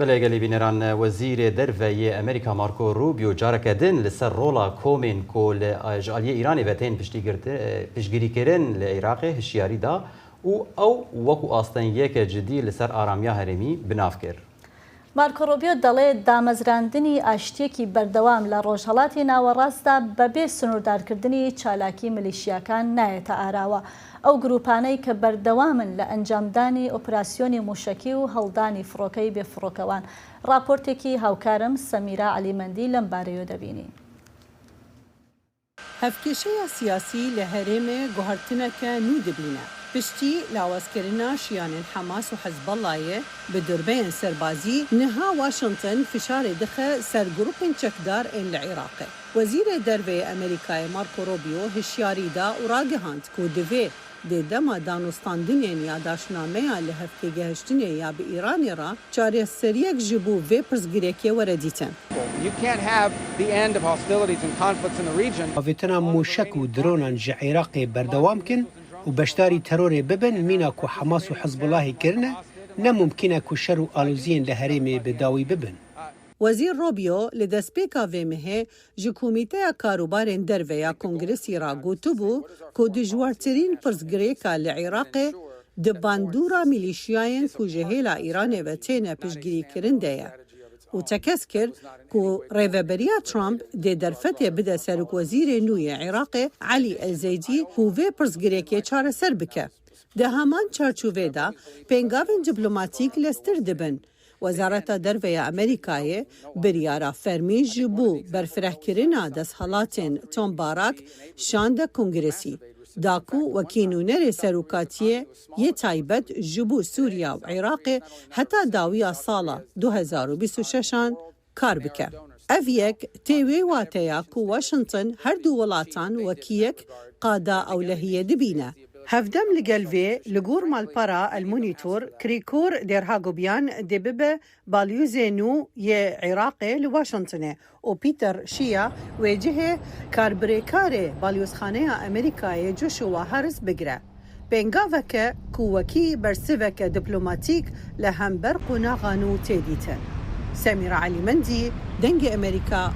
بلغلی بینران وزیر دروی امریکا مارکو روبیو جارکدن لسر رولا کومن کو لجالی ایران وتین پشگیری کردن لعراق هشیاری دا او وکو آستن یک جدی لسر آرامیا هرمی بناف کرد. مارکو روبیو دەڵێت دامەزراندنی ئاشتیەکی بەردەوام لە ڕۆژهەڵاتی ناوەڕاستدا بەبێ سنووردارکردنی چالاکی ملیشیاکان نایەتە ئاراوە. ئەو گروپانەی کە بەردەوامن لە ئەنجامدانی ئۆپراسیۆنی موشەکی و هەڵدانی فڕۆکەی بێفڕۆکەوان. راپۆرتێکی هاوکارم سەمیرا عەلیمەندی لەم بارەیە دەبینی. هەفکێشەیە سیاسی لە هەرێمێ گوهرتنەکە نو دەبینە. پشتی لاوازکردنا شیانên حماس و حزبەڵایە bi durbeyên serbazî niha Washington fişarê dixe ser grûpên çekdar ên li Iraqê. Wezîrê Derveyê Amerîkayê Marco Rubio hişyarî da û ragihand ku divê dê dema danûstandinên ya daşnameya li hevpêgehiştinê ya bi Îranê ra çareseriyek ji bo vê pirsgirêkê were dîtin. Avêtina mûşek û dronan ji Iraqê berdewam kin و بەشداری تەرۆرێ ببن مینا کو حماس و حزبڵاهی کردنە نەممکنە کو شەر و ئالوزیên لە هەرێمێ بەداوی ببن. وزیر روبیو li destpêka vê mihê ji Komîteya Karûbarên Derve ya Kongresî ra gotibû ku dijwartirîn pirsgirêka li Iraqê di bandûra milîşiyayên ku ji hêla Îranê ve têne piştgirîkirin de ye. û tekez kir ku rêveberiya Trump dê derfetê bide Serokwezîrê nû yê Iraqê Elî El-Zeydî ku vê pirsgirêkê çareser bike. Di heman çarçûvê de pêngavên dîplomatîk lestir dibin. Wezareta Derve ya Amerîkayê biryara fermî ji bo berfirehkirina desthilatên Tom Barak şande Kongresî. Da ku wekînûnerê serokatiyê yê taybet ji bo Sûriya û Iraqê heta dawiya sala 2026 kar bike. Ev yek tê wê wateya ku Washington her du welatan wekî yek qada ewlehiyê dibîne. Hevdem li gel vê li gor malpera El Monitor Krîkor Derhagobiyan dê bibe balyozê nû yê Iraqê li Washingtonê û Peter Shia wê cihê karbirêkarê balyozxaneya Amerîkayê Joshua Harris bigire. Pêngaveke ku wekî bersiveke dîplomatîk li hember qonaxan û tê dîtin. Semîra Elîmendî, Dengê Amerîka,